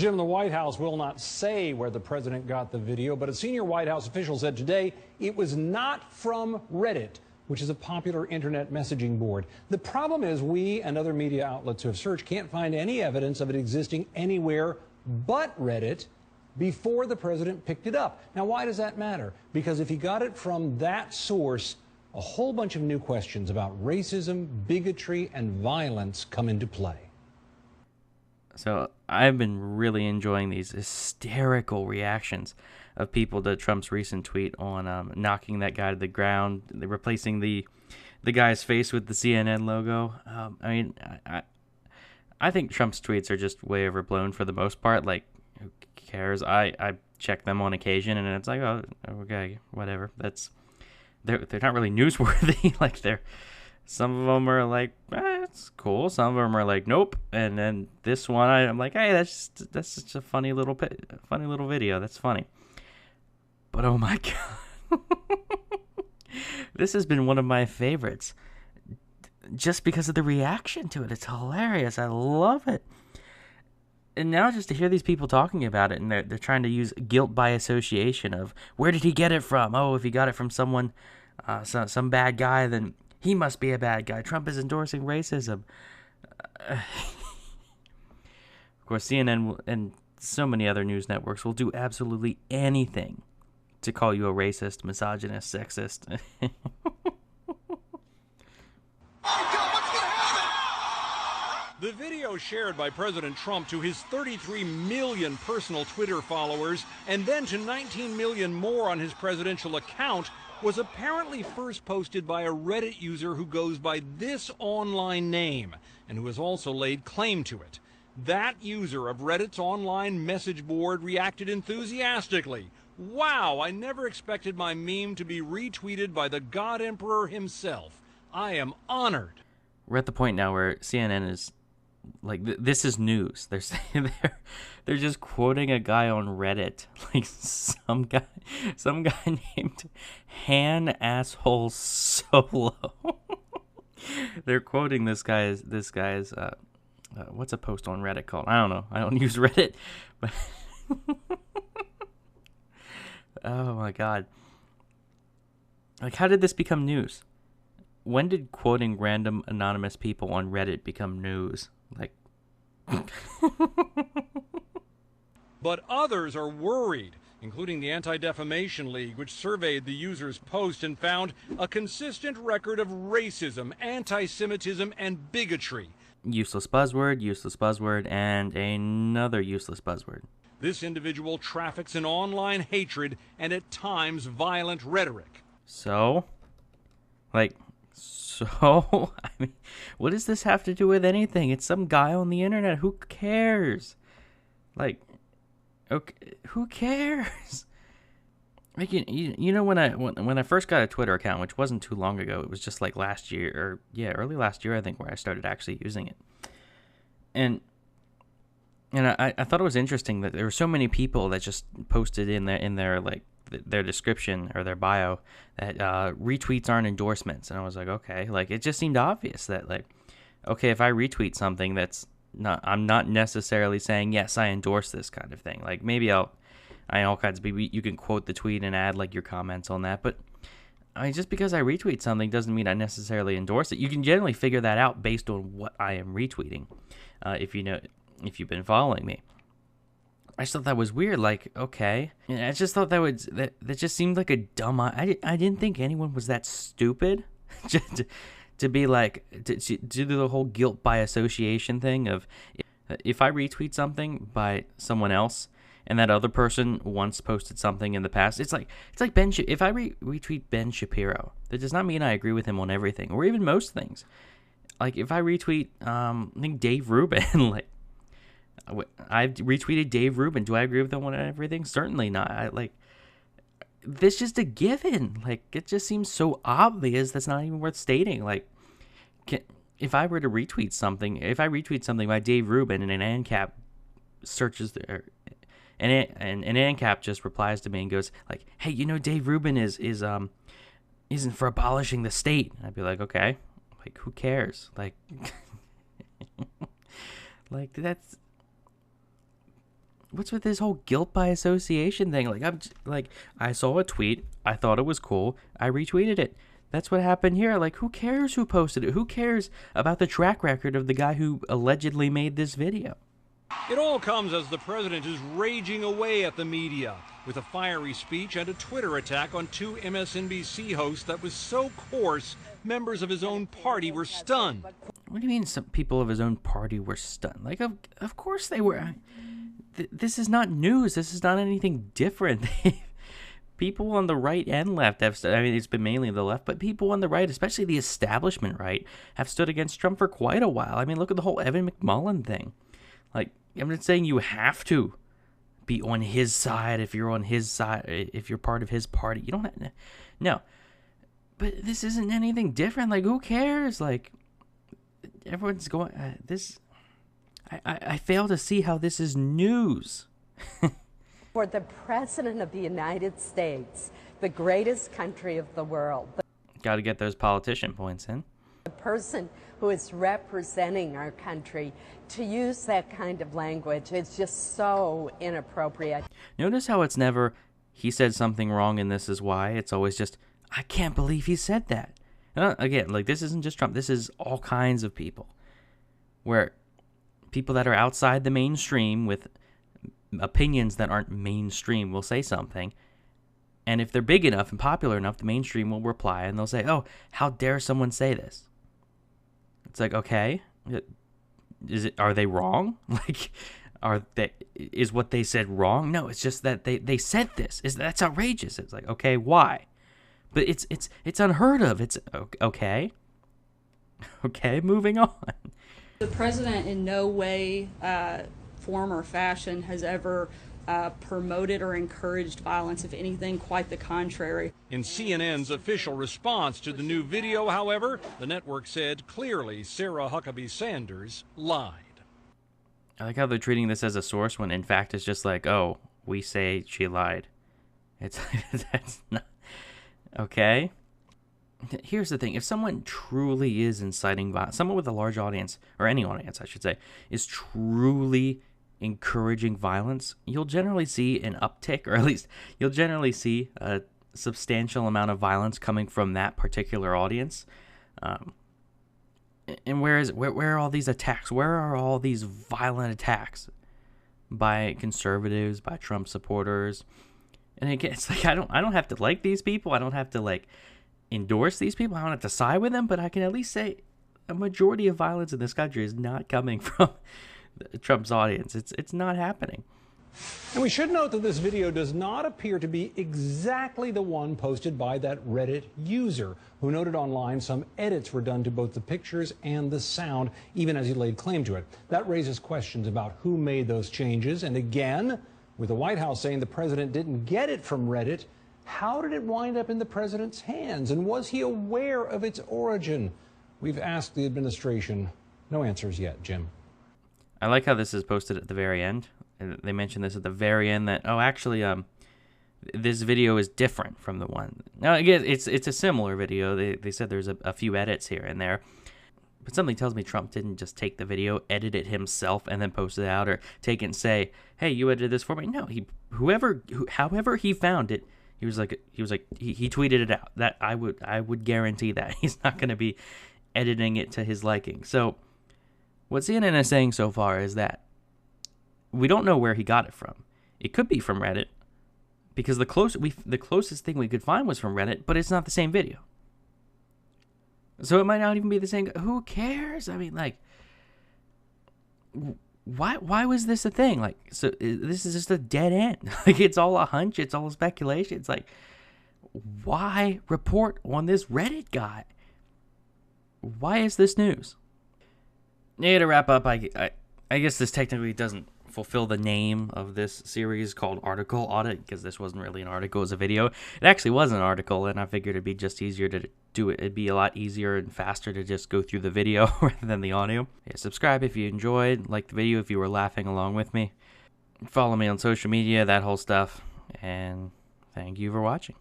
Jim, the White House will not say where the president got the video, but a senior White House official said today it was not from Reddit, which is a popular internet messaging board. The problem is we and other media outlets who have searched can't find any evidence of it existing anywhere but Reddit before the president picked it up. Now, why does that matter? Because if he got it from that source, a whole bunch of new questions about racism, bigotry, and violence come into play. So I've been really enjoying these hysterical reactions of people to Trump's recent tweet on knocking that guy to the ground, replacing the guy's face with the CNN logo. I think Trump's tweets are just way overblown for the most part. Like, who cares? I check them on occasion, and it's like, oh, okay, whatever. They're not really newsworthy. Like some of them are like, it's cool. Some of them are like, nope. And then this one, I'm like, hey, that's just a funny little video. That's funny. But oh my God, this has been one of my favorites, just because of the reaction to it. It's hilarious. I love it. And now just to hear these people talking about it, and they're trying to use guilt by association of, where did he get it from? Oh, if he got it from someone, some bad guy, then he must be a bad guy. Trump is endorsing racism. Of course, CNN and so many other news networks will do absolutely anything to call you a racist, misogynist, sexist. The video shared by President Trump to his 33 million personal Twitter followers and then to 19 million more on his presidential account was apparently first posted by a Reddit user who goes by this online name and who has also laid claim to it. That user of Reddit's online message board reacted enthusiastically. Wow, I never expected my meme to be retweeted by the God Emperor himself. I am honored. We're at the point now where CNN is like, this is news. They're saying they're just quoting a guy on Reddit, like some guy named Han Asshole Solo. They're quoting this guy's what's a post on Reddit called? I don't know. I don't use Reddit, but oh my God. Like, how did this become news? When did quoting random anonymous people on Reddit become news? Like, but others are worried, including the Anti-Defamation League, which surveyed the user's post and found a consistent record of racism, anti-Semitism, and bigotry. Useless buzzword, and another useless buzzword. This individual traffics in online hatred and at times violent rhetoric. So, I mean, what does this have to do with anything? It's some guy on the internet. Who cares? Like, okay, who cares? Like, you know, when I first got a Twitter account, which wasn't too long ago, it was just like last year, or early last year, I think, where I started actually using it. And I thought it was interesting that there were so many people that just posted in their like their description or their bio that retweets aren't endorsements. And I was like, okay, like, it just seemed obvious that, like, okay, if I retweet something that's I'm not necessarily saying, yes, I endorse this kind of thing. Like, maybe all kinds of people, you can quote the tweet and add like your comments on that. But I mean, just because I retweet something doesn't mean I necessarily endorse it. You can generally figure that out based on what I am retweeting. If you've been following me. I just thought that was weird. Like, okay, I just thought that just seemed like a dumb. I didn't think anyone was that stupid to be like to do the whole guilt by association thing of, if I retweet something by someone else and that other person once posted something in the past, it's like Ben. If I retweet Ben Shapiro, that does not mean I agree with him on everything or even most things. Like, if I retweet, I think Dave Rubin, like, I've retweeted Dave Rubin. Do I agree with him on everything? Certainly not. This just a given. Like, it just seems so obvious that's not even worth stating. Like, if I were to retweet something, if I retweet something by Dave Rubin and an ANCAP searches and an ANCAP just replies to me and goes like, hey, you know, Dave Rubin isn't for abolishing the state. I'd be like, okay. Like, who cares? Like, like, that's, what's with this whole guilt by association thing? Like, I saw a tweet, I thought it was cool, I retweeted it. That's what happened here. Like, who cares who posted it? Who cares about the track record of the guy who allegedly made this video? It all comes as the president is raging away at the media with a fiery speech and a Twitter attack on two MSNBC hosts that was so coarse, members of his own party were stunned. What do you mean some people of his own party were stunned? Like, of course they were. This is not news. This is not anything different. People on the right and left have I mean, it's been mainly the left, but people on the right, especially the establishment right, have stood against Trump for quite a while. I mean, look at the whole Evan McMullin thing. Like, I'm not saying you have to be on his side if you're on his side, if you're part of his party. You don't have to, no. But this isn't anything different. Like, who cares? Like, everyone's going, I fail to see how this is news. For the President of the United States, the greatest country of the world. Got to get those politician points in. The person who is representing our country, to use that kind of language, it's just so inappropriate. Notice how it's never, he said something wrong and this is why. It's always just, I can't believe he said that. Again, like, this isn't just Trump. This is all kinds of people. Where people that are outside the mainstream with opinions that aren't mainstream will say something, and if they're big enough and popular enough, the mainstream will reply and they'll say, oh, how dare someone say this? It's like, okay, are they wrong? Like, is what they said wrong? No, it's just that they said this. That's outrageous. It's like, okay, why? But it's unheard of. It's okay. Okay, moving on. The president in no way, form or fashion has ever promoted or encouraged violence. If anything, quite the contrary. In CNN's official response to the new video, however, the network said clearly Sarah Huckabee Sanders lied. I like how they're treating this as a source when in fact it's just like, oh, we say she lied. It's that's not okay. Here's the thing. If someone truly is inciting violence, someone with a large audience, or any audience I should say, is truly encouraging violence, you'll generally see an uptick, or at least you'll generally see a substantial amount of violence coming from that particular audience. And where are all these attacks? Where are all these violent attacks by conservatives, by Trump supporters? And again, it's like I don't have to like these people. I don't have to like endorse these people. I don't have to side with them, but I can at least say a majority of violence in this country is not coming from Trump's audience. It's not happening. And we should note that this video does not appear to be exactly the one posted by that Reddit user who noted online some edits were done to both the pictures and the sound, even as he laid claim to it. That raises questions about who made those changes. And again, with the White House saying the president didn't get it from Reddit, how did it wind up in the president's hands? And was he aware of its origin? We've asked the administration. No answers yet, Jim. I like how this is posted at the very end. They mentioned this at the very end that, oh, actually, this video is different from the one. Now, again, it's a similar video. They said there's a few edits here and there. But something tells me Trump didn't just take the video, edit it himself, and then post it out, or take it and say, hey, you edited this for me. No, however he found it, he tweeted it out. That I would guarantee that. He's not going to be editing it to his liking. So what CNN is saying so far is that we don't know where he got it from. It could be from Reddit, because the closest thing we could find was from Reddit, but it's not the same video. So it might not even be the same. Who cares? I mean, like, why was this a thing? Like, so this is just a dead end. Like, it's all a hunch. It's all speculation. It's like, why report on this Reddit guy? Why is this news? Yeah, to wrap up, I guess this technically doesn't fulfill the name of this series called Article Audit, because this wasn't really an article, it was a video. It actually was an article, and I figured it'd be just easier to do it. It'd be a lot easier and faster to just go through the video rather than the audio. Yeah, subscribe if you enjoyed, like the video if you were laughing along with me. Follow me on social media, that whole stuff, and thank you for watching.